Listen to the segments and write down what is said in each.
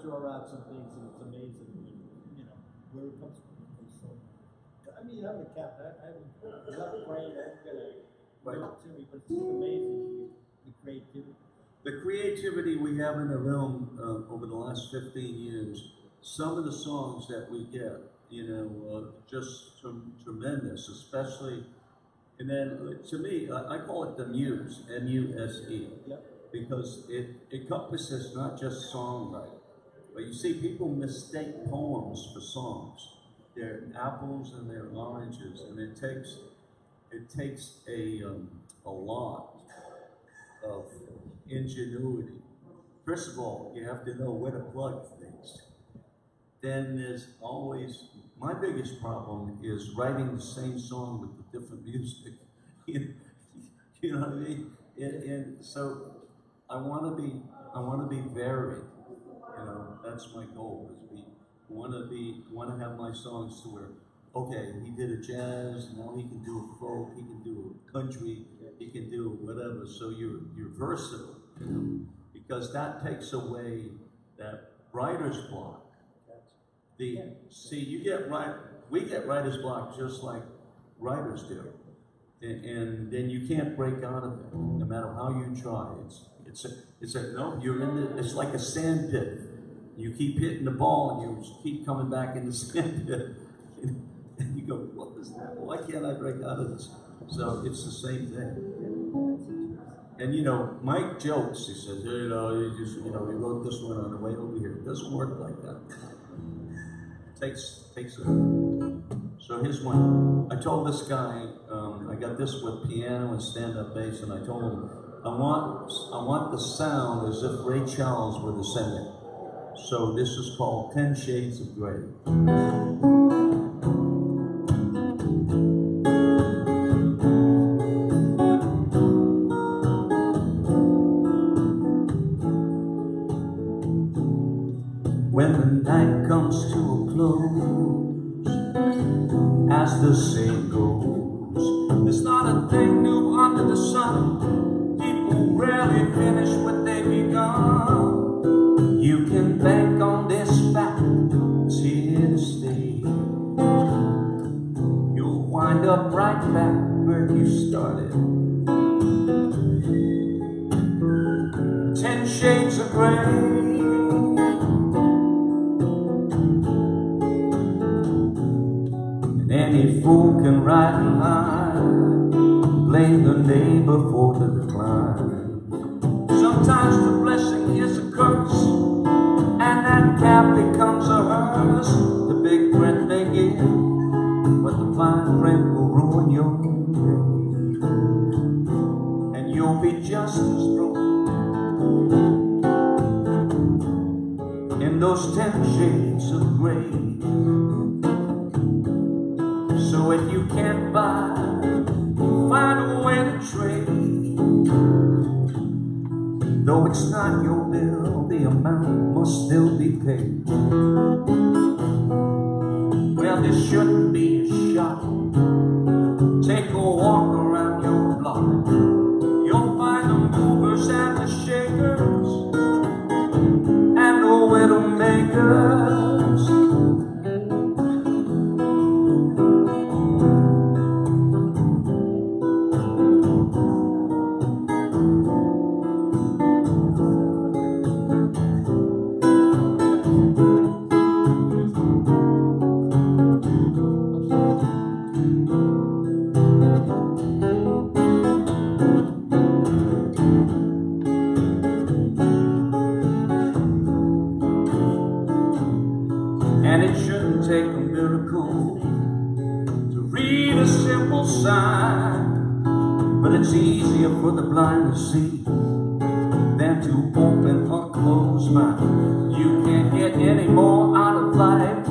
draw out some things, and it's amazing, you know, where it comes from. So, I mean, I'm a captain. I haven't left brain. I haven't got a military, but it's just amazing the creativity. The creativity we have in the room over the last 15 years, some of the songs that we get, you know, just tremendous, especially, and then to me, I call it the muse, M-U-S-E, because it encompasses not just songwriting, but you see people mistake poems for songs. They're apples and they're oranges, and it takes a lot of ingenuity. First of all, you have to know where to plug things. Then there's always, my biggest problem is writing the same song with the different music. You know what I mean? And so I want to be varied. You know, that's my goal. Is want to have my songs to where, okay, he did a jazz, now he can do a folk, he can do a country, he can do whatever. So you're versatile, you know, because that takes away that writer's block. See, we get writer's block just like writers do, and then you can't break out of it, no matter how you try. It's like a sand pit. You keep hitting the ball, and you keep coming back in the sand pit. And you go, what is that? Why can't I break out of this? So it's the same thing. And you know, Mike jokes. He says, hey, we wrote this one on the way over here. It doesn't work like that. It takes a. So here's one. I told this guy, I got this with piano and stand-up bass, and I told him, I want the sound as if Ray Charles were the singer. So this is called 10 Shades of Grey. When the night comes to a close, as the saying goes, there's not a thing new under the sun. People rarely finish what they begun. You can bank on this fact, it's here to stay. You'll wind up right back where you started. 10 shades of gray. Any fool can write a line, blame the neighbor for the decline. Sometimes the blessing is a curse, and that cap becomes a hearse. The big print may give, but the fine print will ruin your day, and you'll be just as broke in those 10 shades of gray. So if you can't buy, find a way to trade. Though it's not your bill, the amount must still be paid. Well, this shouldn't be a shock. Take a walk around your block. You'll find the movers and the shakers, and the widow makers. And it shouldn't take a miracle to read a simple sign, but it's easier for the blind to see than to open a closed mind. You can't get any more out of life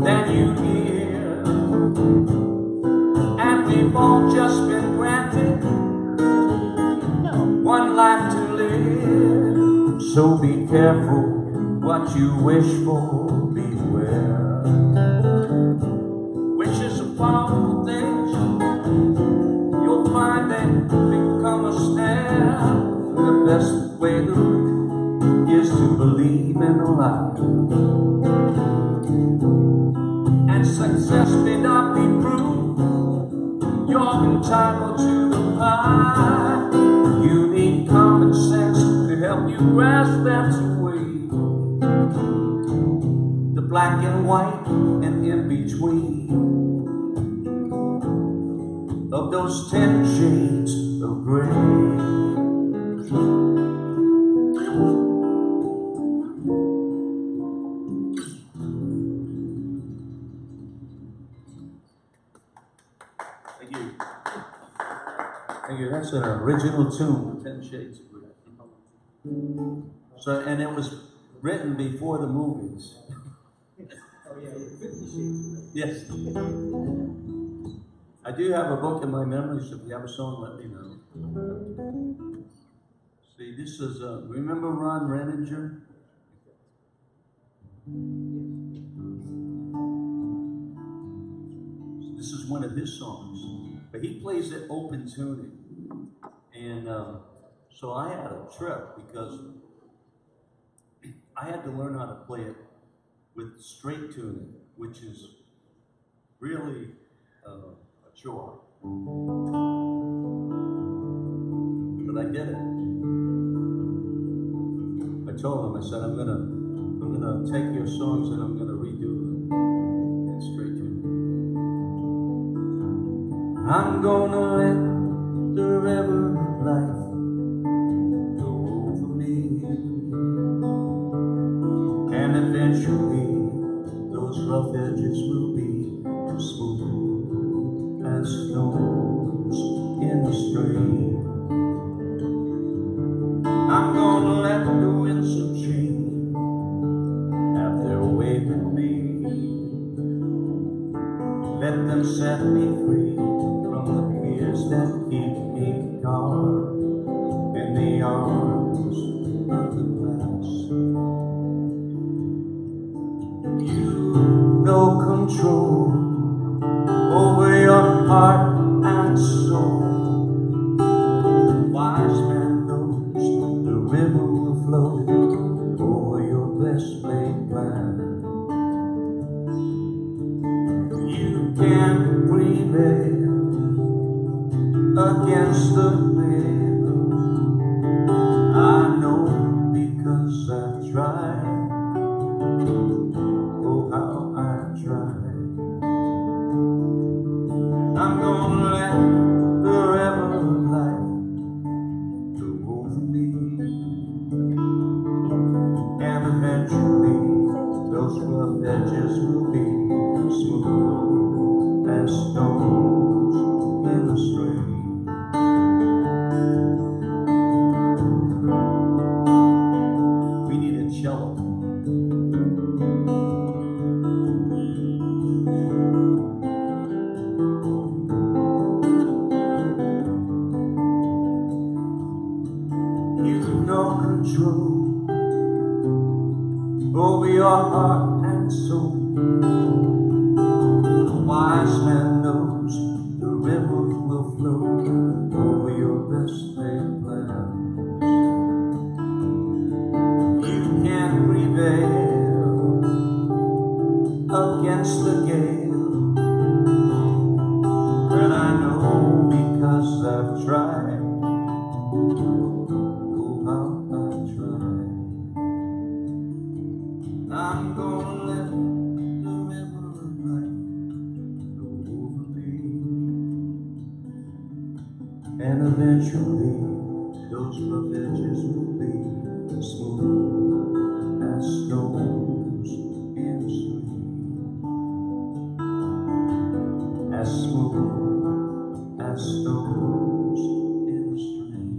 than you hear, and we've all just been granted one life to live. So be careful what you wish for, beware. Which is a powerful thing. You'll find they become a snare. The best way to is to believe men alive. And success may not be proved, you're entitled to the pie. You need common sense to help you grasp that way. The black and white and in between of those 10 shades of gray. Thank you. Thank you. That's an original tune, 10 Shades of Grey. So, and it was written before the movies. Oh yeah, 50 Shades. Yes. I do have a book in my memory, so if you have a song, let me know. See, this is, remember Ron Renninger? This is one of his songs, but he plays it open tuning. And so I had a trip because I had to learn how to play it with straight tuning, which is really a chore. But I did it. I told him, I said, I'm gonna take your songs and I'm gonna redo them in straight tuning. I'm gonna let the river of life go over me, and eventually those rough edges will be smooth as stones in the stream. I'm gonna let the winds of change have their way with me. Let them set me free from the fears that keep me caught in the arms of the past. You've no control over your heart and soul. The wise man knows the river will flow over your best laid plan. You can't prevail against the veil. I know because I've tried. Oh, how I've tried. I'm gonna let the river of life go over me, and eventually those rough edges will be smooth as stones in the stream. We need a cello. You've no control over your heart and soul. The wise man knows the river will flow over your best laid plans. You can't prevail against the gale, and I know because I've tried. I'm gonna let the river of life go over me, and eventually those rough edges will be smooth as stones in the stream, as smooth as stones in the stream.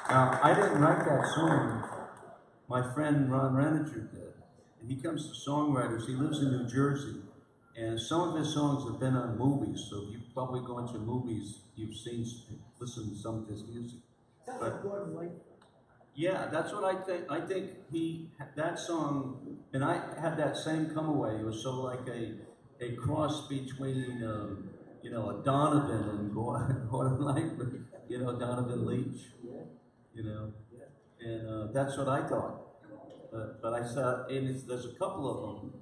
Now, I didn't write that song. My friend Ron Renninger did. And he comes to songwriters. He lives in New Jersey. And some of his songs have been on movies. So if you've probably gone to movies, you've listened to some of his music. Sounds like Gordon Lightfoot. Yeah, that's what I think. I think that song, and I had that same come away. It was sort of like a cross between, a Donovan and Gordon Lightfoot. you know, Donovan Leitch, you know, and that's what I thought. But I saw, and there's a couple of them,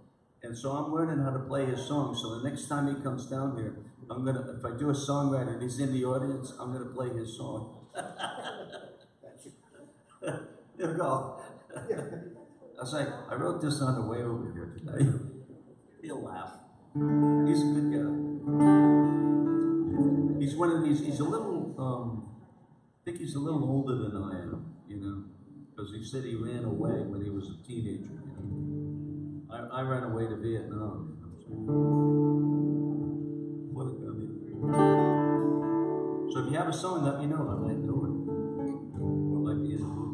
and so I'm learning how to play his songs. So the next time he comes down here, if I do a songwriter and he's in the audience, I'm gonna play his song. There we go. I was like, I wrote this on the way over here today. He'll laugh. He's a good guy. He's one of these, he's a little, I think he's a little older than I am, you know, because he said he ran away when he was a teenager, you know. I ran away to Vietnam. What a gummy. So if you have a song, let me know. I might know it. Or it might be in the book.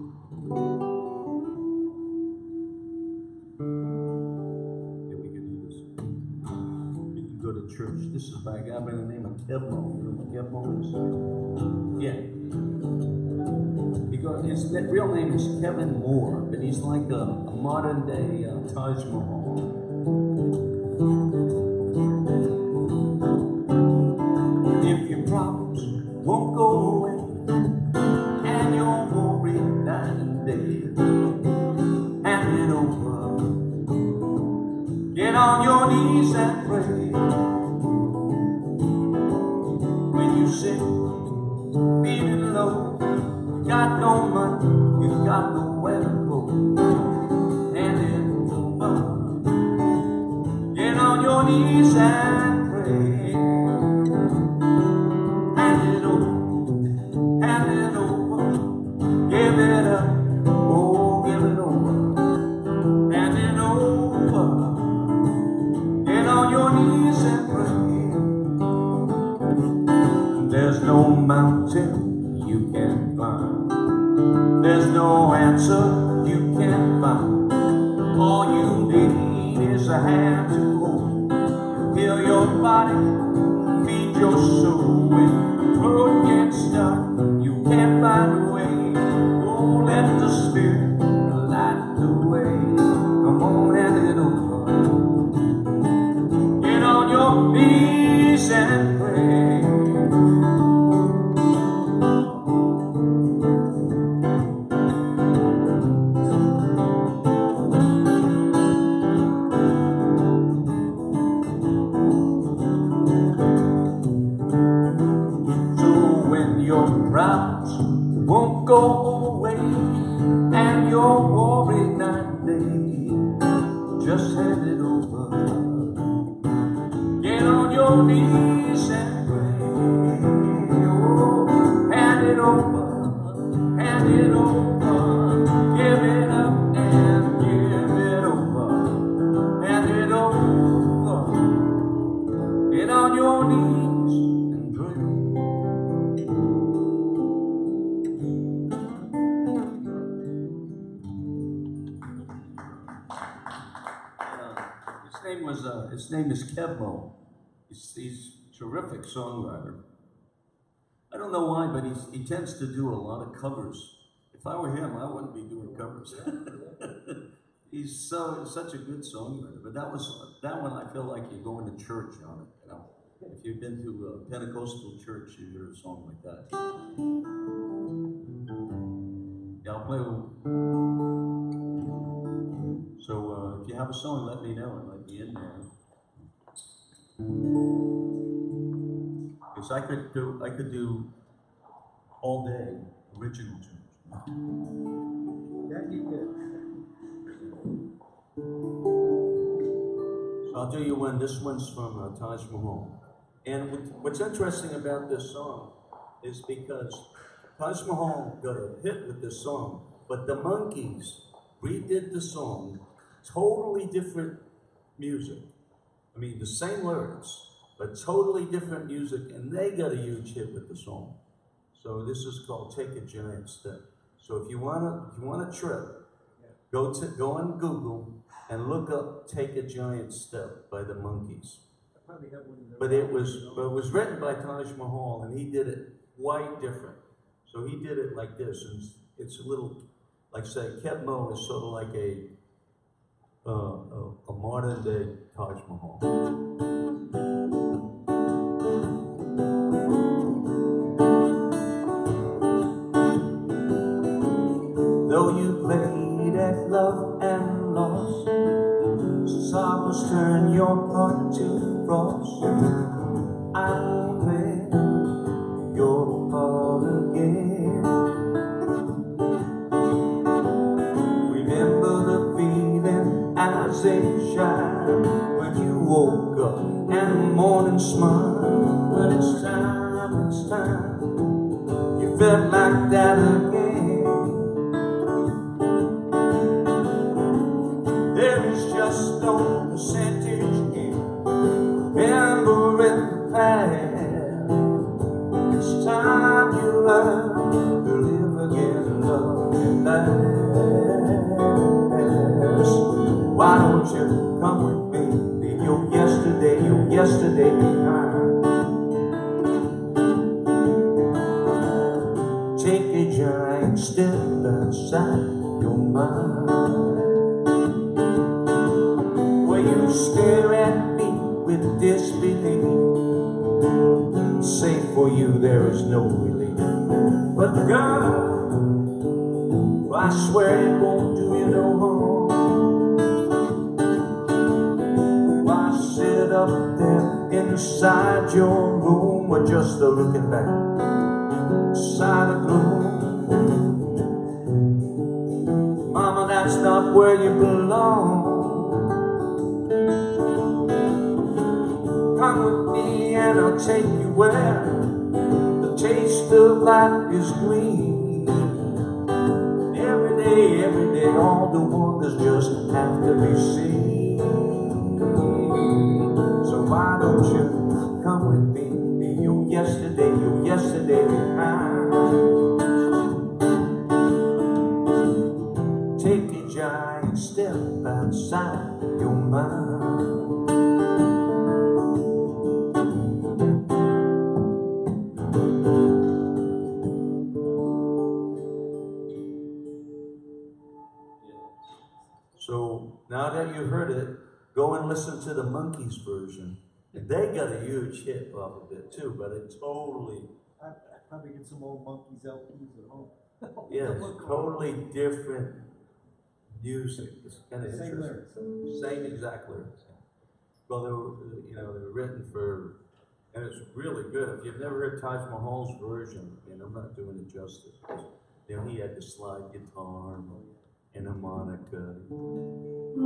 Yeah, we can do this. We can go to church. This is by a guy by the name of Kebmo. You know what Kebmo is? Yeah. His real name is Kevin Moore, but he's like a modern day Taj Mahal. If your problems won't go away and you're worried night and day, hand it over. Get on your knees and pray. When you sit feeling low, you got no money, you got nowhere to go, hand it over. Get on your knees and pray. Hand it over, hand it over. Give it up, oh, give it over. Hand it over. Get on your knees and pray. There's no mountain you can climb. There's no answer you can find. All you need is a hand to hold. Heal your body, feed your soul. When the road gets stuck, you can't find a way. Oh, let the Spirit light the way. Come on, hand it over. Get on your knees and pray. Problems won't go away and you're worried night and day, just hand it over. Get on your knees and pray. Oh, hand it over, hand it over. Give it up and give it over. Hand it over. Get on your knees and pray. His name is Kebmo. He's a terrific songwriter. I don't know why, but he tends to do a lot of covers. If I were him, I wouldn't be doing covers. He's such a good songwriter. But that one I feel like you're going to church on it. You know, if you've been to a Pentecostal church, you hear a song like that. Yeah, I'll play. So if you have a song, let me know. It might be in there. Because I could do all day original church. That'd be good. So I'll tell you one. This one's from Taj Mahal. And what's interesting about this song is because Taj Mahal got a hit with this song, but the Monkees redid the song, totally different music. I mean, the same lyrics, but totally different music, and they got a huge hit with the song. So this is called "Take a Giant Step." So if you want a trip, go on Google and look up "Take a Giant Step" by the Monkees. But it was written by Taj Mahal, and he did it quite different. So he did it like this, and it's a little, like say, Kebmo is sort of like a modern day Taj Mahal. felt like that again. There is just no percentage in remembering the past. It's time you learn to live again, love and last. Why don't you come with me, leave your yesterday behind. Take a giant step outside your mind, where you stare at me with disbelief. Say for you there is no relief, but girl, I swear it won't do you no harm. Why sit up there inside your room with just a looking back, side of gloom? Mama, that's not where you belong. Come with me and I'll take you where the taste of life is green. Every day, all the wonders just have to be seen. So why don't you come with me, leave your yesterday behind. Take a giant step outside your mind. So now that you've heard it, go and listen to the Monkees version. They got a huge hit off of it too, but it's totally... I probably get some old Monkees LPs at home. Yeah, it's totally different music. It's kind of Same interesting. lyrics. Same exact lyrics. Well, they were, they were written for, and it's really good. If you've never heard Taj Mahal's version, and I'm not doing it justice, he had the slide guitar and a harmonica. I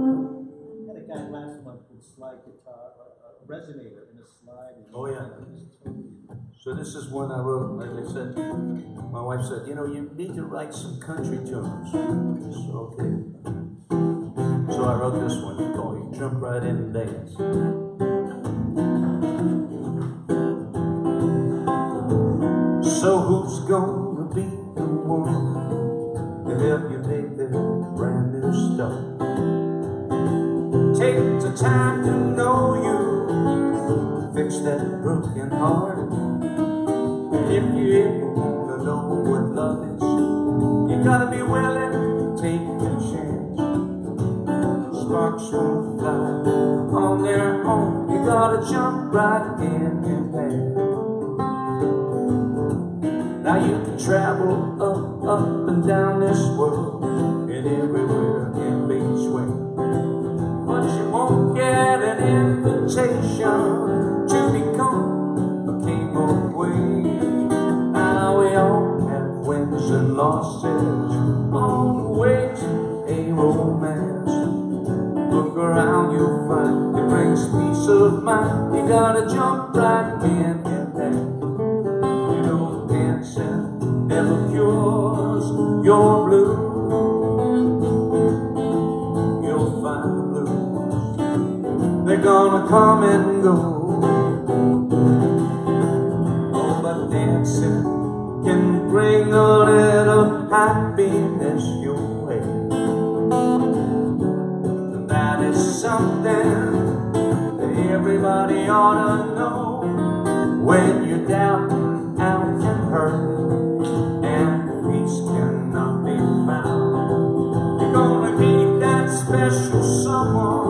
had a guy last month with slide guitar, a resonator in a slide. Oh yeah. So this is one I wrote, like I said, my wife said, you need to write some country tunes. So, okay. So I wrote this one called You Jump Right In and Dance. So who's gonna be the one to help you make that brand new start? Take the time to know you, fix that broken heart. If you ever wanna know what love is, you gotta be willing to take a chance. Sparks won't fly on their own, you gotta jump right in and dance. Now you can travel up and down this world, and everywhere in between, but you won't get an invitation to become a king or queen. Now we all have wins and losses on the way to a romance. Look around, you'll find it brings peace of mind. You gotta jump right in and dance. You know dancing never cures your blues. You'll find the blues, they're gonna come and go. Oh, but dancing can bring a little happiness your way. And that is something that everybody ought to know. When you're down out and hurt, and peace cannot be found, you're gonna need that special someone.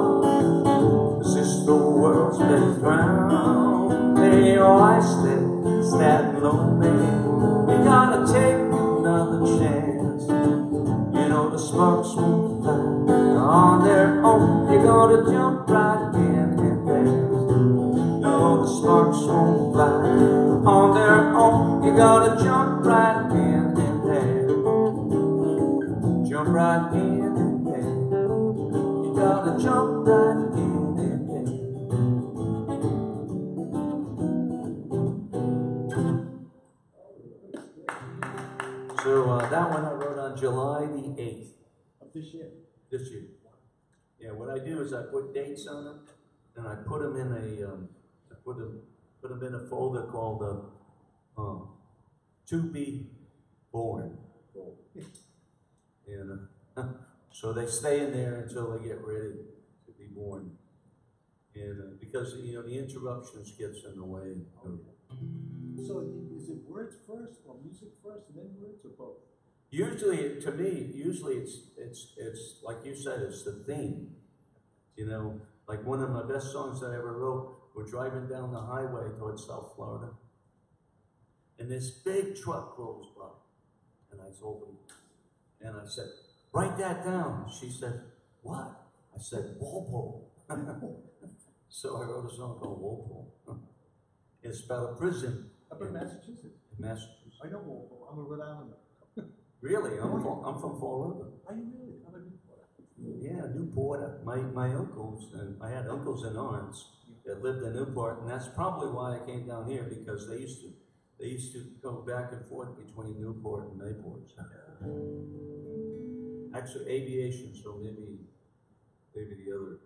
This is the world's best ground. They are isolated, sad and lonely. You gotta take another chance. You know the sparks won't fly on their own. You gotta jump right in and dance. No, the sparks won't fly on their own. You gotta jump right in and dance. Jump right in and dance. You gotta jump right in and dance. So that one I wrote on July the 8th. Of this year. This year. Yeah, what I do is I put dates on them, and I put them in I put them in a folder called To Be Born. And so they stay in there until they get ready to be born. And because, you know, the interruptions gets in the way. So is it words first, or music first, and then words, or both? Usually, to me, it's like you said, it's the theme. You know, like one of my best songs that I ever wrote, we're driving down the highway towards South Florida, and this big truck rolls by, and I told them, and I said, write that down. She said, what? I said, Walpole. So I wrote a song called Walpole. It's about a prison. Up in Massachusetts? Massachusetts. I know Walpole. I'm a Rhode Islander. Really? I'm from Fall River. Are you really? I'm a Newporter. Yeah, Newport. My uncles, and I had uncles and aunts that lived in Newport, and that's probably why I came down here, because they used to go back and forth between Newport and Mayport. Actually, aviation, so maybe the other.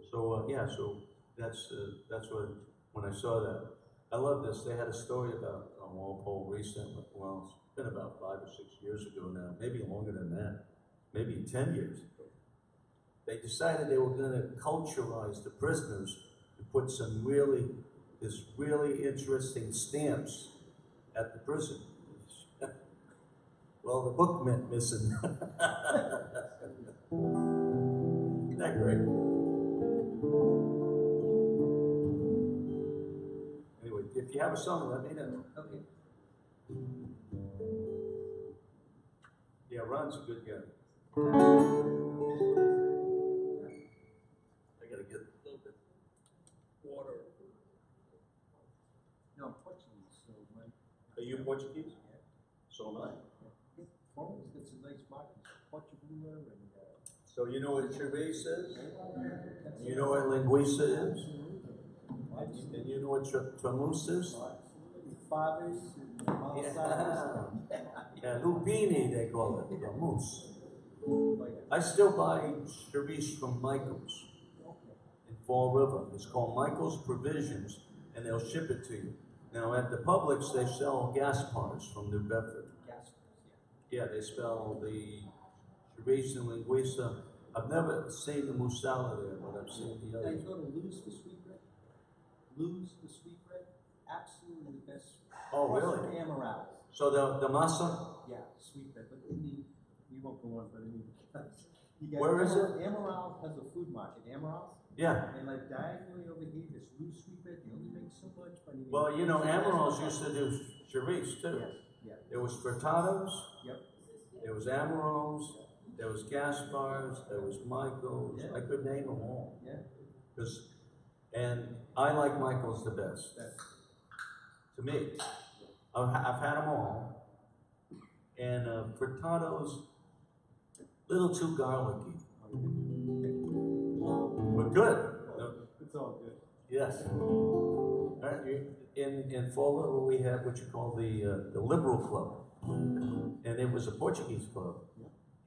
So yeah, so that's what, when I saw that, I love this. They had a story about Walpole recently. Well, it's been about 5 or 6 years ago now, maybe longer than that, maybe 10 years ago. They decided they were going to culturize the prisoners and put some really interesting stamps at the prison. Well, the book meant missing. Isn't that great? Anyway, if you have a song, let me know. Okay. Yeah, Ron's a good guy. I gotta get a little bit water. No, I'm Portuguese, so my... Are you Portuguese? Yeah. So am I. Forman's got some nice markings. Portugal and... So you know what cerveza is? You know what linguiça is? And you know what tramus is? Fathers and Malsavas. Yeah, lupini they call it, tramus. I still buy cerise from Michael's in Fall River. It's called Michael's Provisions, and they'll ship it to you. Now at the Publix, they sell Gaspars from New Bedford. Yeah, they spell the cerise and linguiça. I've never seen the musala there, but I've seen the Now other. you go to Lou's for sweet bread? Lou's for sweet bread? Absolutely the best. Oh, really? Amaral. So the masa? Yeah, sweet bread. But in the, we won't go on, but in the, you got Where is it? Amaral has a food market. Amaral? Yeah. And like diagonally over here, this Lou's sweet bread, they only make so much, but Well, you know, Amarals used to do cerise too. Yes, yeah. There was frittados. Yep. There was Amarals. There was Gaspars. There was Michael's. Yeah. I could name them all. Yeah. And I like Michael's the best. To me, I've had them all. And frittados, little too garlicky. But good. It's all good. Yes. In Fall River, we have what you call the Liberal Club, and it was a Portuguese club,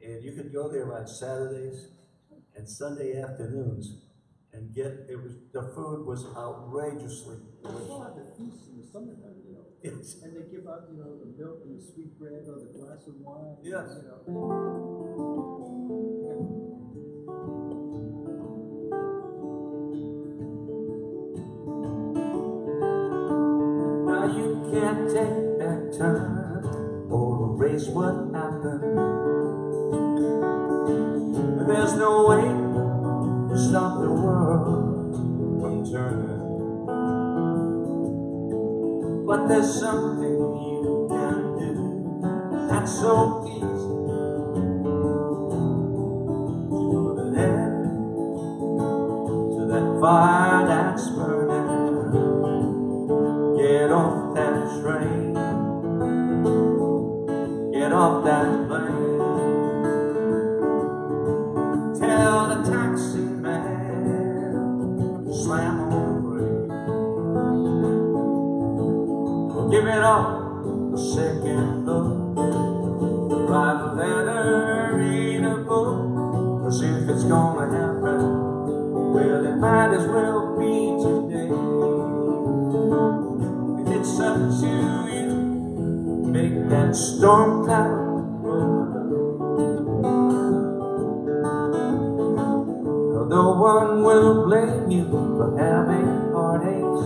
and you could go there on Saturdays and Sunday afternoons and the food was outrageously delicious. Well, at the feast in the summertime, you know. Yes. And they give out, you know, the milk and the sweet bread or the glass of wine. Yes. You know. Now you can't take back time or erase what happened. There's no way to stop the world from turning. But there's something you can do that's so easy. To put an end to that fire that's burning. Get off that train. Get off that plane. Tell the taxi man to slam on the brake. Give it up a second look. Write a letter, read a book, 'cause if it's gonna happen, well, it might as well be today. And it's up to you, make that storm cloud roll. No one will blame you for having heartaches,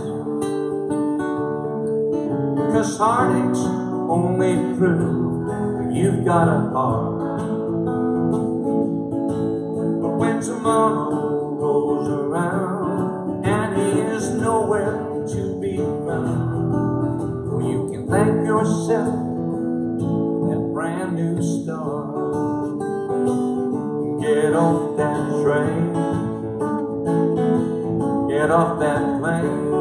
'cause heartaches only prove that you've got a heart. But when tomorrow rolls around and he is nowhere to be found, well, you can thank yourself for that brand new start. Get off that train, get off that plane,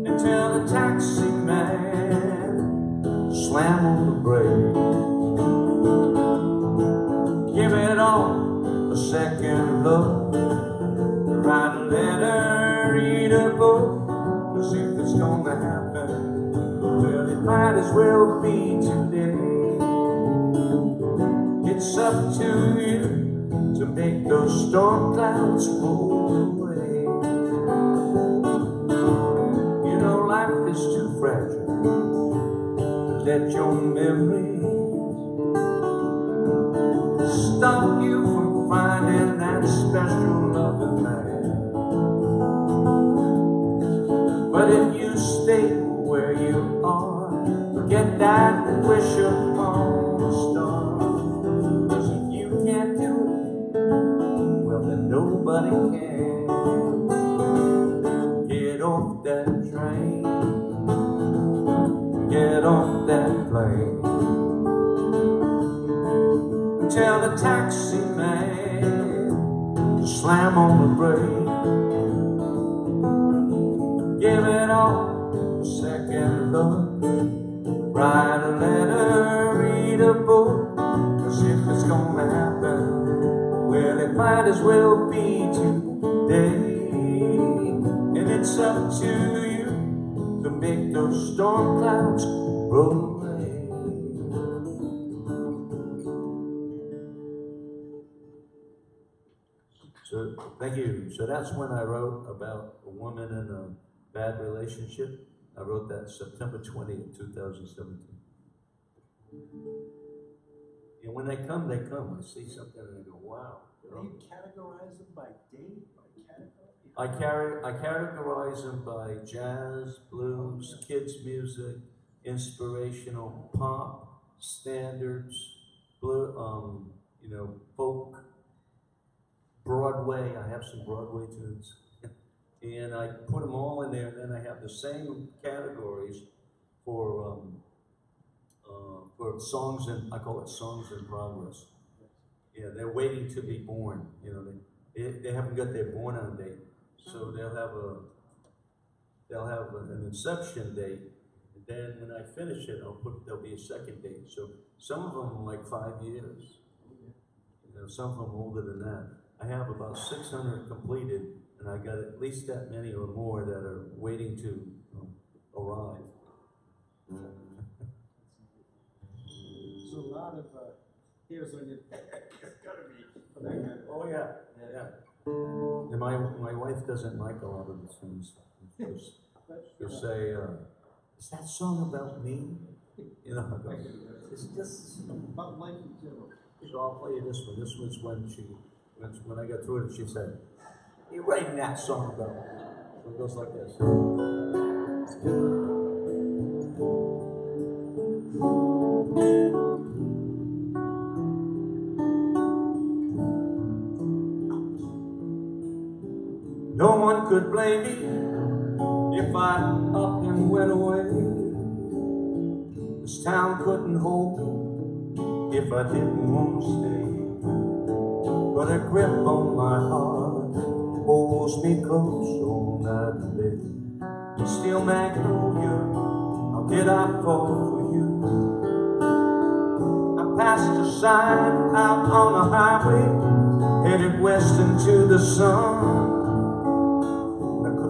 and tell the taxi man to slam on the brake. Give it all a second look, write a letter, read a book, 'cause if it's gonna happen, well, it might as well be today. It's up to you to make those storm clouds roll away. You know life is too fragile to let your memories stop you from finding that special loving man. But if you stay where you are, forget that wish upon a star. Nobody can. Get off that train, get off that plane, and tell the taxi man to slam on the brake. Give it all a second look, write a letter, read a book, 'cause if it's gonna happen, well, it might as well be today. And it's up to you to make those storm clouds roll away. So, thank you. So that's when I wrote about a woman in a bad relationship. I wrote that September 20th, 2017. And when they come, they come. I see something and I go, wow. Do you categorize them by date, by category? I categorize them by jazz, blues, kids music, inspirational, pop, standards, blue, folk, Broadway. I have some Broadway tunes, and I put them all in there. And then I have the same categories for songs, and I call it songs in progress. Yeah, they're waiting to be born. They haven't got their born on date, so they'll have an inception date, and then when I finish it, there'll be a second date. So some of them are like 5 years. Some of them older than that. I have about 600 completed, and I got at least that many or more that are waiting to arrive. So a lot of hairs on your head. It's gotta be for that kind of. Oh yeah. And my wife doesn't like a lot of the things. She'll say, "Is that song about me?" It's just about life in general. So I'll play you this one. This one's when I got through it, she said, "You're writing that song about me." So it goes like this. No one could blame me if I up and went away. This town couldn't hold me if I didn't want to stay. But a grip on my heart holds me close all night and day. Still, Magnolia, how did I fall for you? I passed a sign out on the highway, headed west into the sun.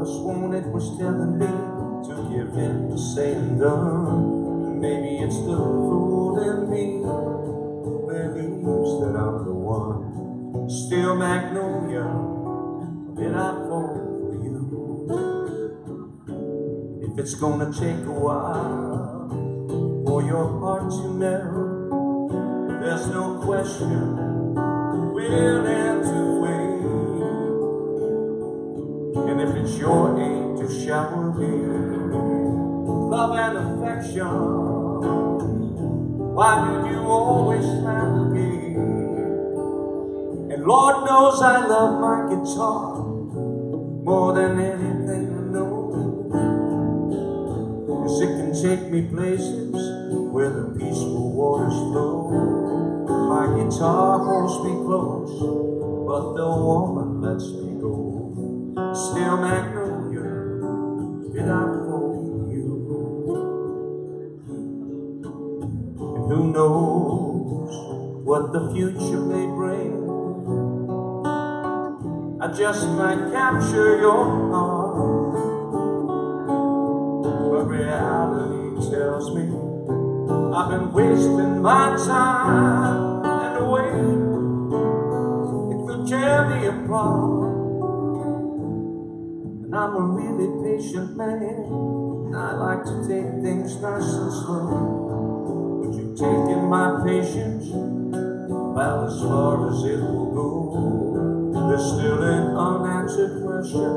Sworn it was telling me to give in. is said and done, maybe it's the fool in me who believes that I'm the one. Still, Magnolia, did I fall for you? If it's gonna take a while for your heart to melt, there's no question we'll have to wait. And if it's your aim to shower me love and affection, why did you always have to be? And Lord knows I love my guitar more than anything I know, 'cause it can take me places where the peaceful waters flow. My guitar holds me close, but the woman lets me go. Still, Magnolia, did I fall for you? And who knows what the future may bring? I just might capture your heart, but reality tells me I've been wasting my time, and the way it could tear me apart. And I'm a really patient man, and I like to take things nice and slow. But you've taken my patience about as far as it will go. There's still an unanswered question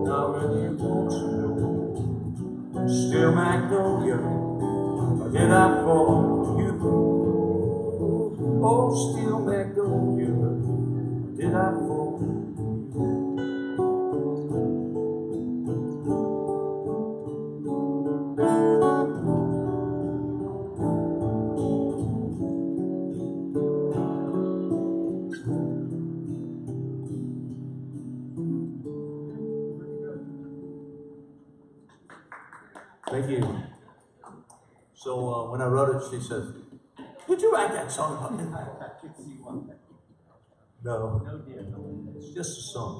I really want to know. Still, Magnolia, did I fall for you? Oh, still, Magnolia, did I fall for you? Thank you. So when I wrote it, she says, "Did you write that song about me?" No, it's just a song.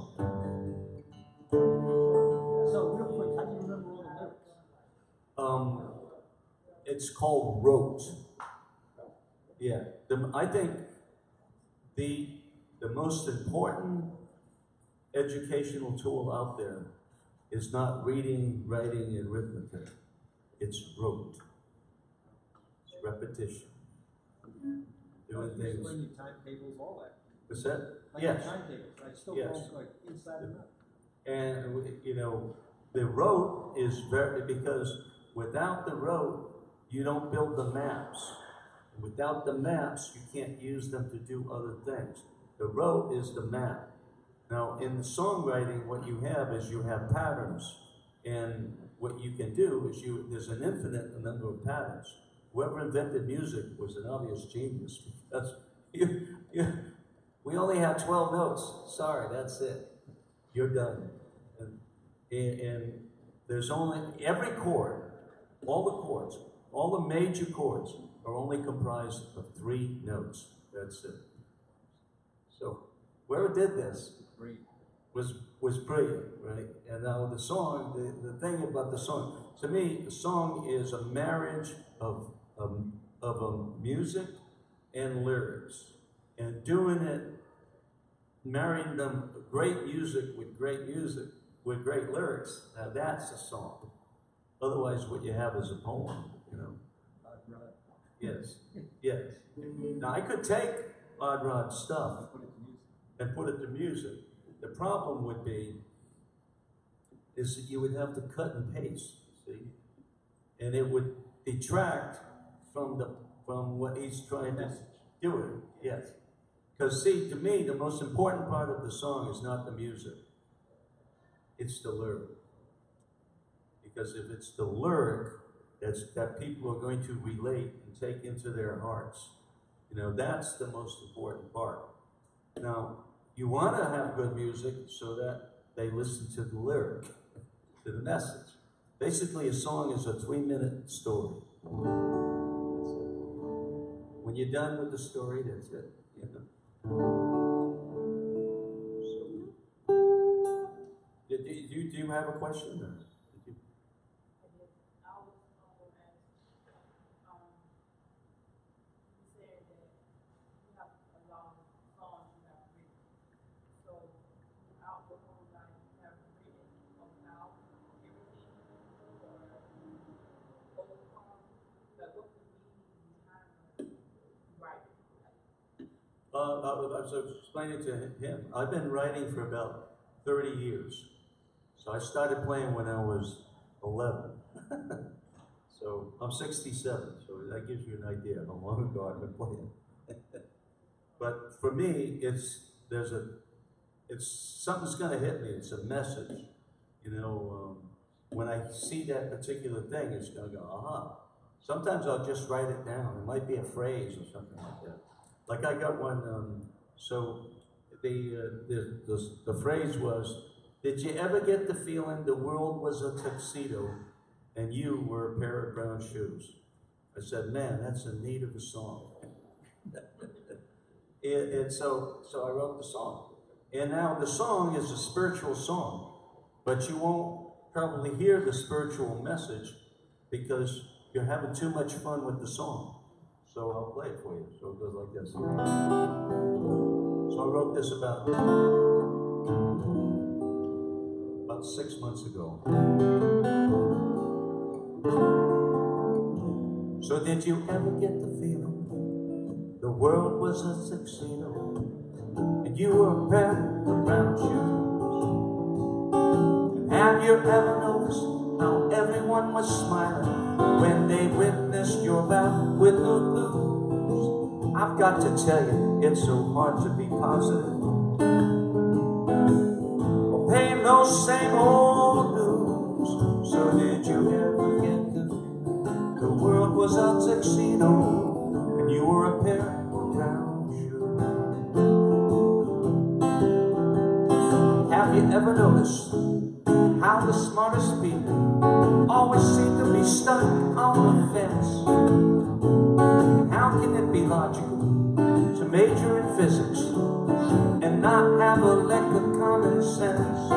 So real quick, how do you remember all the lyrics? It's called rote. Yeah, I think the most important educational tool out there is not reading, writing, and arithmetic. It's rote. It's repetition. Doing things. Explain your timetables, all that. What's that? Like Yes. timetables, I still Yes. don't like inside and out. And you know, the rote is very, because without the rote, you don't build the maps. Without the maps, you can't use them to do other things. The rote is the map. Now, in the songwriting, what you have is you have patterns, and what you can do is there's an infinite number of patterns. Whoever invented music was an obvious genius, because we only have 12 notes. Sorry, that's it. You're done. And there's only, every chord, all the chords, all the major chords are only comprised of 3 notes. That's it. So whoever did this was brilliant, right? And now the song, the thing about the song, to me, the song is a marriage of music and lyrics, and doing it, marrying them, great music with great lyrics. Now that's a song. Otherwise, what you have is a poem, you know. Yes, yes. Now I could take Odd Rod stuff and put it to music. The problem would be is that you would have to cut and paste, see, and it would detract from what he's trying to do. It, yes, because see, to me, the most important part of the song is not the music; it's the lyric. Because if it's the lyric that people are going to relate and take into their hearts, you know, that's the most important part. Now, you want to have good music so that they listen to the lyric, to the message. Basically, a song is a 3-minute story. That's it. When you're done with the story, that's it. You know? So, do you have a question? Or did you? I was explaining to him, I've been writing for about 30 years. So I started playing when I was 11. So I'm 67, so that gives you an idea how long ago I've been playing. But for me, something's gonna hit me, it's a message. You know, when I see that particular thing, it's gonna go, aha. Sometimes I'll just write it down. It might be a phrase or something like that. Like I got one, so the phrase was, did you ever get the feeling the world was a tuxedo and you were a pair of brown shoes? I said, man, that's a need of a song. So I wrote the song. And now the song is a spiritual song, but you won't probably hear the spiritual message because you're having too much fun with the song. So I'll play it for you. So it goes like this. So I wrote this about 6 months ago. So did you ever get the feeling the world was a tuxedo and you were a pair of brown shoes? And have you ever noticed how everyone was smiling when they witnessed your bout with the blues? I've got to tell you, it's so hard to be positive. Paying those same old dues. So did you ever get the feeling the world was a tuxedo and you were a pair of brown shoes? Have you ever noticed how the smartest people always seem to be stuck on the fence? How can it be logical to major in physics and not have a lick of common sense?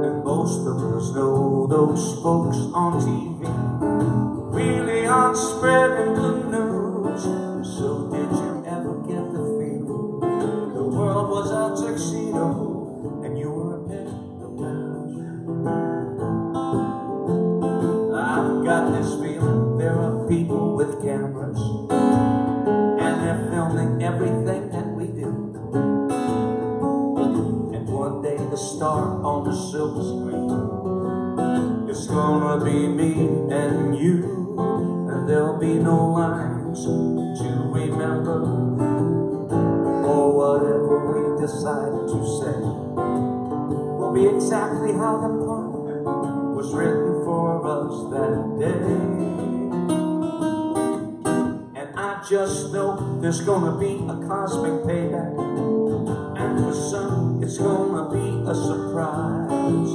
And most of us know those folks on TV really aren't spreading the news. So did you ever get the feeling the world was a tuxedo and you were a pair of brown shoes? I've got this feeling there are people with cameras and they're filming everything that we do. And one day the star on the silver screen is gonna be me and you. And there'll be no lines to remember or whatever we decide to say will be exactly how the part was written for us that day. I just know there's gonna be a cosmic payback, and for some it's gonna be a surprise.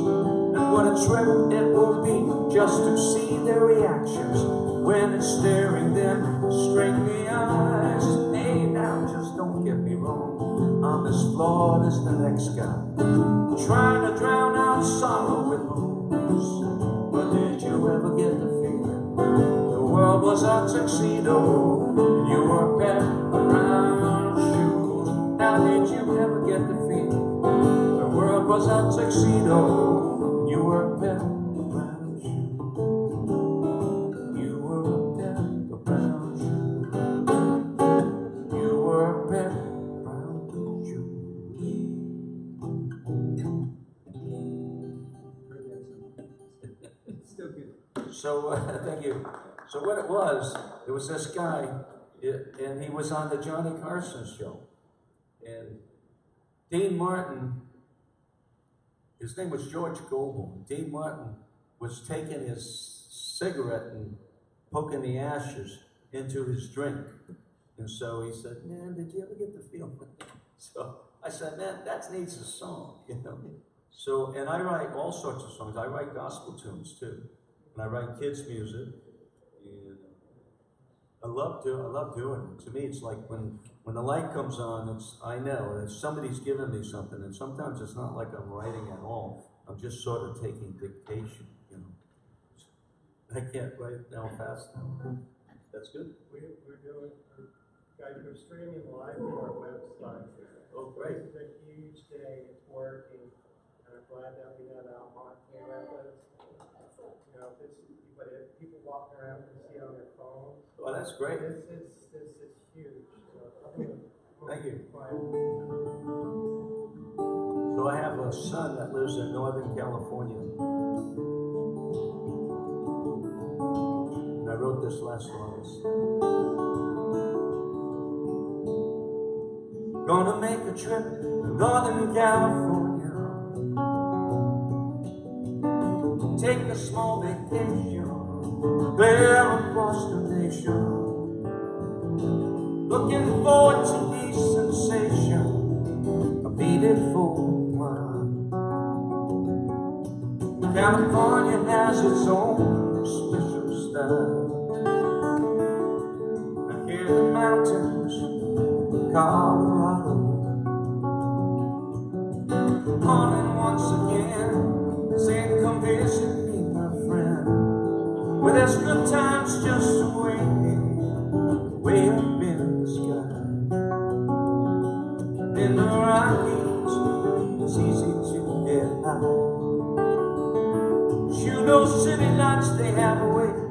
And what a trip it will be just to see their reactions when it's staring them straight in the eyes. Hey now, just don't get me wrong, I'm as flawed as the next guy, trying to drown out sorrow with booze. But did you ever get the feeling the world was a tuxedo and you were a pair of brown shoes? Now did you ever get the feeling the world was a tuxedo and you were a pair of brown shoes? You were a pair of brown shoes. You were a pair of brown shoes. It's still good. So, thank you. So what it was this guy, and he was on the Johnny Carson show. And Dean Martin, his name was George Goble. Dean Martin was taking his cigarette and poking the ashes into his drink. And so he said, man, did you ever get the feeling? So I said, man, that needs a song, you know. So, and I write all sorts of songs. I write gospel tunes too. And I write kids' music. And I love doing it. To me, it's like when the light comes on, I know that somebody's giving me something. And sometimes it's not like I'm writing at all. I'm just sort of taking dictation, you know. I can't write now fast now. That's good. We're doing, guys, we're streaming live to our website. Oh, great. This is a huge day. It's working. And I'm glad that we have our Monte with us. You know, but if people walking around can see on their phones. Oh, that's great. This is huge. So I'm gonna Thank you. So I have a son that lives in Northern California. And I wrote this last August. Gonna make a trip to Northern California. Take a small vacation, clear across the nation. Looking forward to the sensation of needed for a while. California has its own special style. And here the mountains of Colorado. Calling once again, saying come visit me, my friend. Well, there's good times just waiting way up in the sky. In the Rockies, it's easy to get high. Shoot those city lights, they have a way of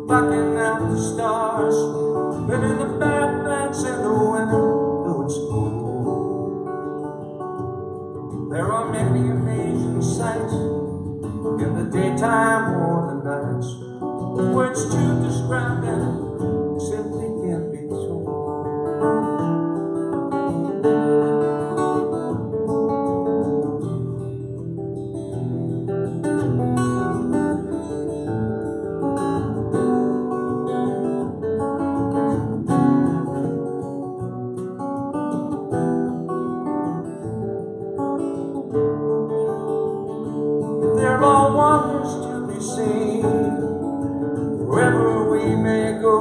blocking out the stars. But in the Badlands in the winter, though it's cold, there are many amazing sights in the daytime or the nights. Words to describe them simply can't be told. There are wonders to be seen wherever we may go,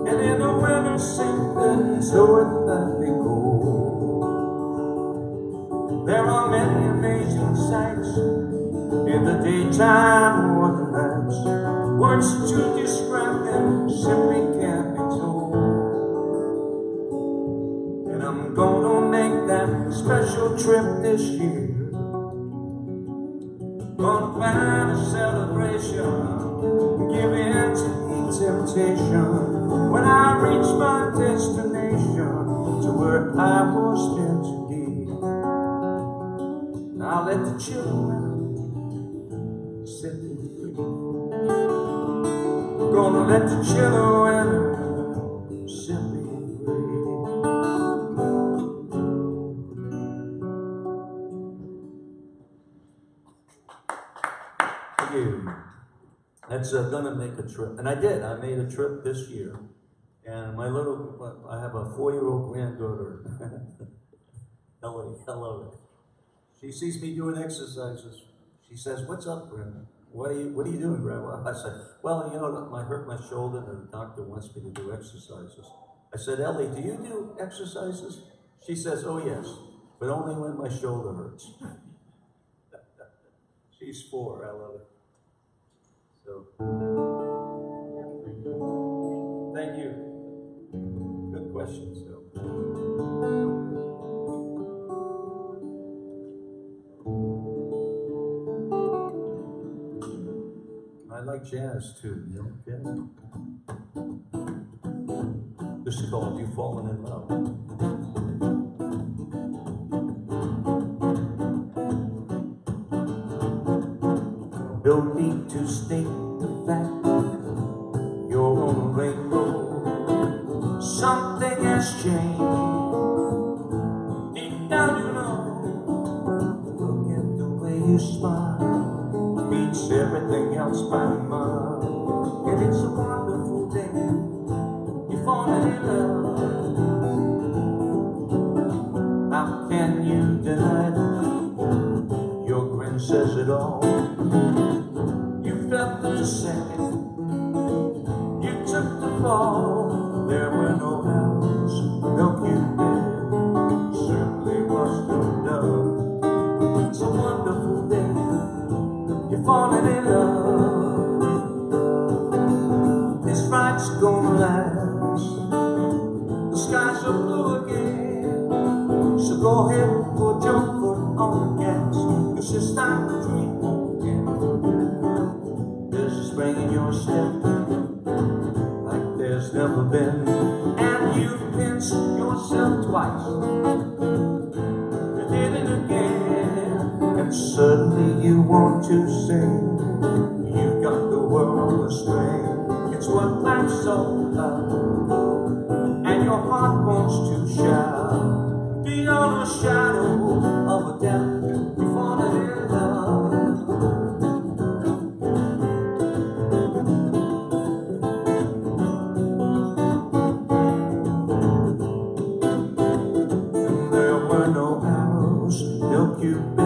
and in the winter season, so it might be cold. There are many amazing sights in the daytime or the nights. Words to describe them simply can't be told. And I'm gonna make that special trip this year. Gonna find a celebration, give in to the temptation. When I reach my destination, to where I was meant to be, I'll let the children set me free. Gonna let the children set me free. That's gonna make a trip, and I did. I made a trip this year, and I have a 4-year-old granddaughter, Ellie. Hello. She sees me doing exercises. She says, "What's up, Grandma? What are you doing, Grandma?" I said, "Well, you know, I hurt my shoulder, and the doctor wants me to do exercises." I said, "Ellie, do you do exercises?" She says, "Oh yes, but only when my shoulder hurts." She's 4. I love it. So, thank you. Good questions, though. I like jazz too, you know, jazz. This is called "You've Fallen in Love." No need to state the fact you're on a rainbow. Something has changed. Deep down you know. Look at the way you smile, beats everything else by a mile. And it's a wonderful day. You're falling in love. How can you deny that? Your grin says it all. You felt the second you took the fall. There were no hounds, no cupid, certainly was no dove. It's a wonderful day. You're falling in love. This fight's gonna last. The skies are blue again. So go ahead, put your foot on the gas. It's just time to dream again. There's a spring in your step like there's never been, and you've been chance yourself twice. You're living again, and suddenly you want to sing. You've got the world on a string. It's what life's all about, and your heart wants to shout. Beyond a shadow of a doubt, you're falling in love. There were no arrows, no Cupid,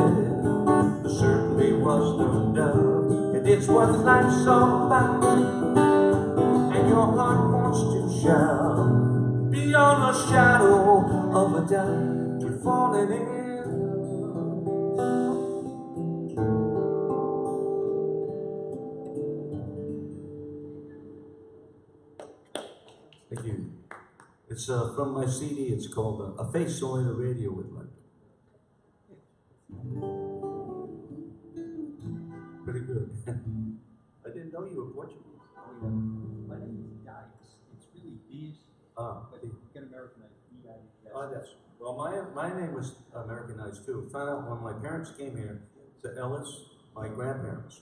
there certainly was no dove. And it's what life's all about, and your heart wants to shout. Beyond a shadow of a doubt, you're falling in love. Thank you. It's from my CD. It's called A Face Only the Radio would like. Pretty good. I didn't know you were Portuguese. Oh, yeah. My name is Yikes. It's really Diaz, but you get Americanized. D-I-E-S. Oh, that's, well, my name was Americanized too. Found out when my parents came here to Ellis, my grandparents,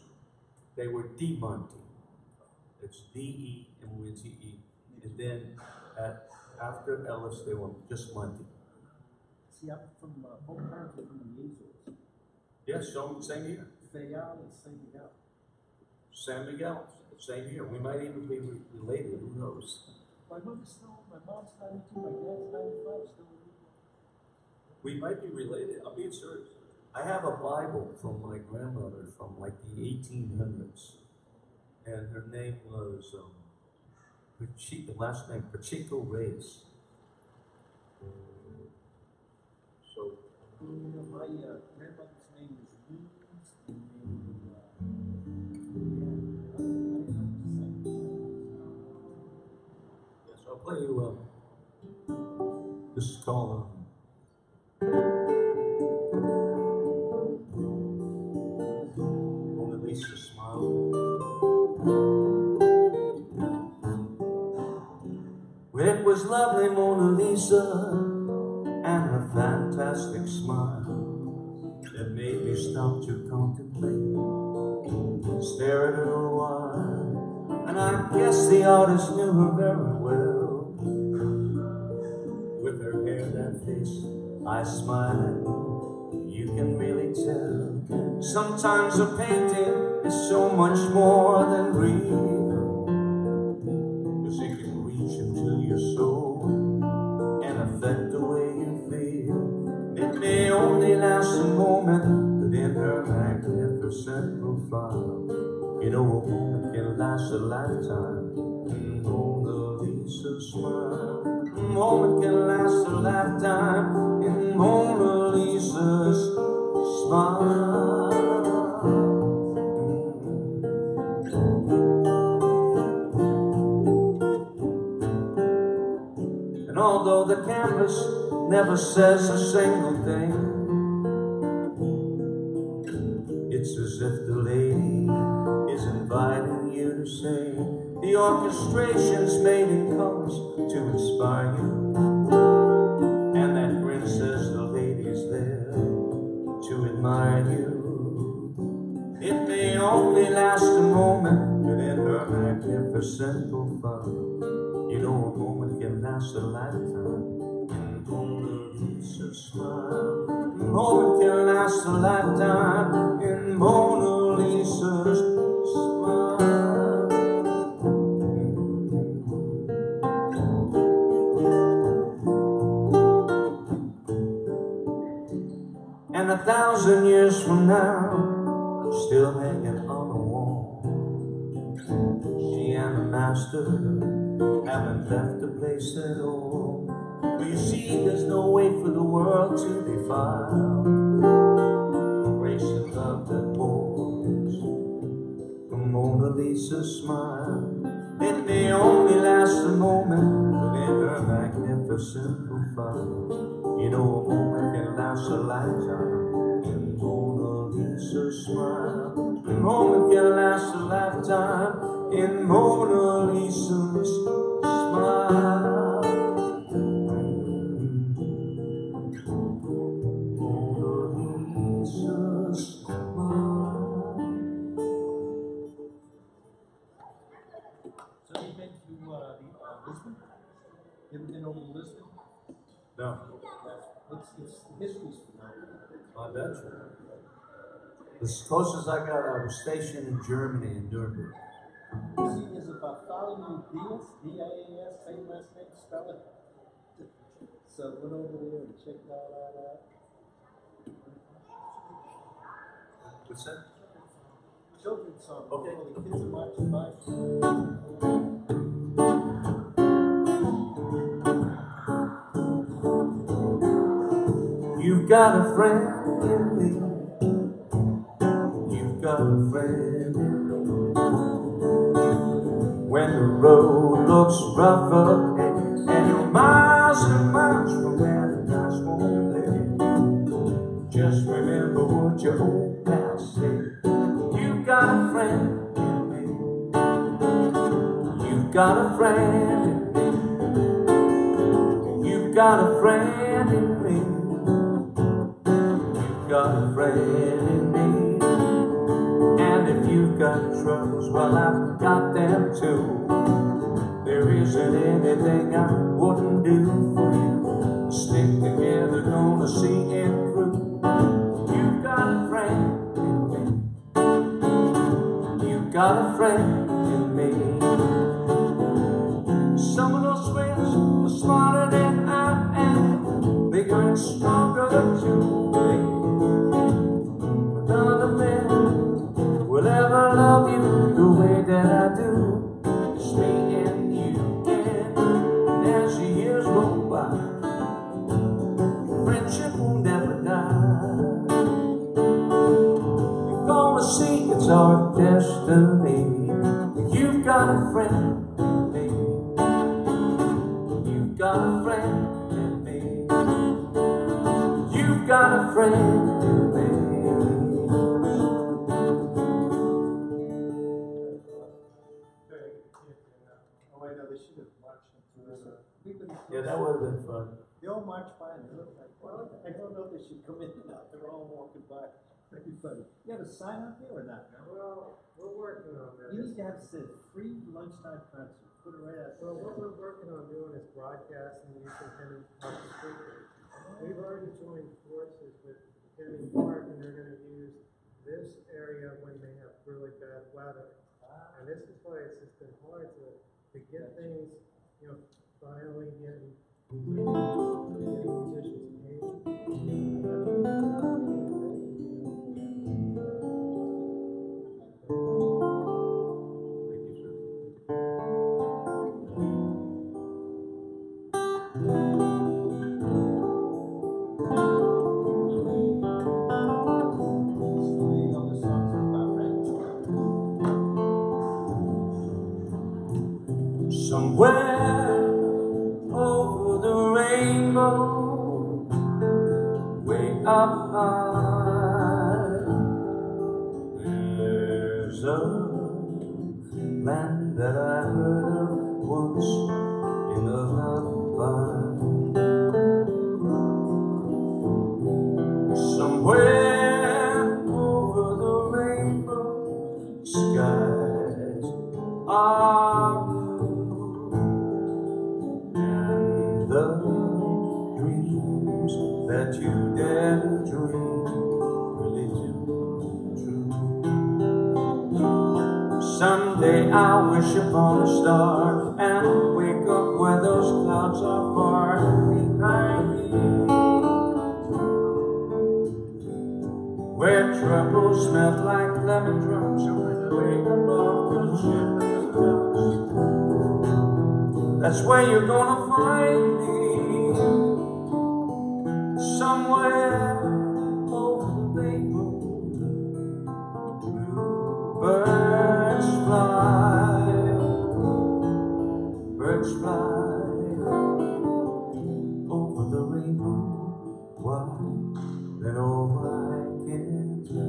they were D Monte. It's D-E-M-O-N-T-E. And then after Ellis, they were just Monte. See, I'm from, both parents are from the Azores. Yes, so same here. Fayal and San Miguel. San Miguel, same here. We might even be related, who knows? My mom's 92, my dad's 95, still with me. We might be related, I'm being serious. I have a Bible from my grandmother from like the 1800s. And her name was, the last name, Pacheco Reyes. So, My grandmother's name is Louise, and yes, I'll play you, this is called, Mona Lisa Smile. Well, it was lovely Mona Lisa and her fantastic smile that made me stop to contemplate, stare at her a while. And I guess the artist knew her very well. With her hair, that face, I smile at, you can really tell. Sometimes a painting is so much more than real, 'cause it can reach into your soul and affect the way you feel. It may only last a moment, but in her magnificent profile, you know a moment can last a lifetime. Mona Lisa smile. A moment can last a lifetime in Mona Lisa's smile. And although the canvas never says a single thing, it's as if the lady is inviting you to sing. The orchestration's made in colors to inspire you, and that grin says the lady's there to admire you. It may only last a moment, but in her magnificent profile, you know a moment can last a lifetime. In Mona Lisa's smile, a moment can last a lifetime in Mona Lisa's smile. And 1,000 years from now, still hanging on the wall, she and the master haven't left the place at all. But you see, there's no way for the world to defile grace and love that pours from Mona Lisa's smile. It may only last a moment, but in her magnificent profile, you know a moment can last a lifetime in Mona Lisa's smile. A moment can last a lifetime in Mona Lisa's smile. Lisbon? You ever been over to Lisbon? No. It's history's phenomenal. I bet you. As close as I got, I was stationed in Germany, in Nuremberg. See, there's a Bartholomew Diaz, D-I-A-S, same last name, spell it. So went over there and checked all that out. What's that? Children's song. Okay. The kids are marching by. You've got a friend in me. You've got a friend in me. When the road looks rough ahead and you're miles and miles from where the nights won't let, just remember what your old pal said. You've got a friend in me. You've got a friend in me. You've got a friend in me. You've got a friend in me. And if you've got troubles, well, I've got them too. There isn't anything I wouldn't do for you. Stick together, gonna see it through. You've got a friend in me. You've got a friend in me. Some of those friends are smarter than I am, bigger and stronger too, baby. But none of them will ever love you the way that I do. It's me and you, and as the years roll by, friendship will never die. You're gonna see it's our destiny. You've got a friend in me. You've got a friend in me. You've got a friend in me. Oh, I know, they should have marched into this. Yeah, that would have been fun. They all march by and they look like, well, I don't know if they should come in and out. They're all walking by. That'd be funny. You have a sign out there or not? No? Well, we're working on that. You need to have said free lunchtime concert. Put it right out. Well, what we're working on doing is broadcasting using Henry Park speakers. We've already joined forces with Henry Park, and they're gonna use this area when they have really bad weather. And this is why it's just been hard to get things, you know, finally getting musicians paid. Somewhere over the rainbow, way up high, there's a land that I heard of once in a lullaby. Somewhere over the rainbow, skies are the dreams that you dare to dream really do true. Someday I'll wish upon a star and wake up where those clouds are far behind me, where troubles melt like lemon drops way above the chimney tops. That's where you're gonna find me, somewhere over the rainbow. Birds fly over the rainbow. Why? Then all I can fly.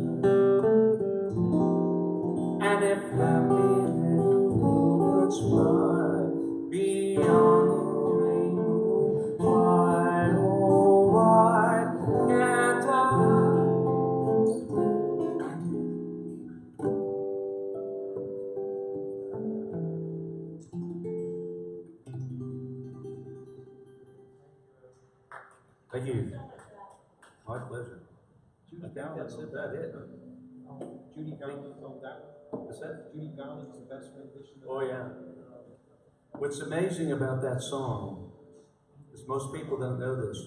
And if happy birds fly beyond the rainbow, why Thank you. My pleasure. Judy I think Garland. that's about it. Judy Garland on that one. What's that? Judy Garland's the best rendition of Oh, yeah. What's amazing about that song, is most people don't know this,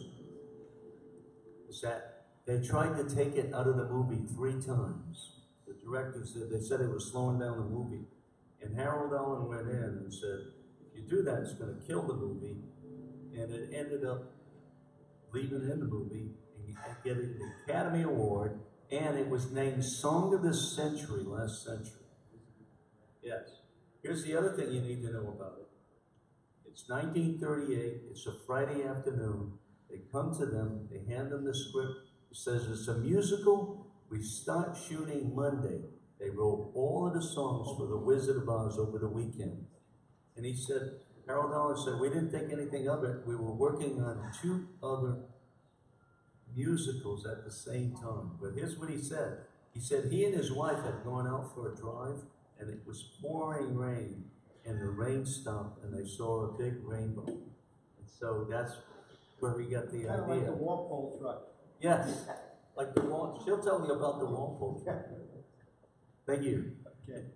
is that they tried to take it out of the movie 3 times. The director said, they said it was slowing down the movie. And Harold Allen went in and said, if you do that, it's going to kill the movie. And it ended up leaving in the movie and getting the Academy Award, and it was named Song of the Century last century. Yes. Here's the other thing you need to know about it. It's 1938, it's a Friday afternoon. They come to them, they hand them the script. It says it's a musical, we start shooting Monday. They wrote all of the songs for The Wizard of Oz over the weekend. And he said, Harold Allen said, we didn't think anything of it. We were working on 2 other musicals at the same time. But here's what he said. He said he and his wife had gone out for a drive, and it was pouring rain, and the rain stopped, and they saw a big rainbow. And so that's where we got the kind of idea. like the Walpole truck. Yes, like the wall. She'll tell you about the Walpole. Thank you. Okay.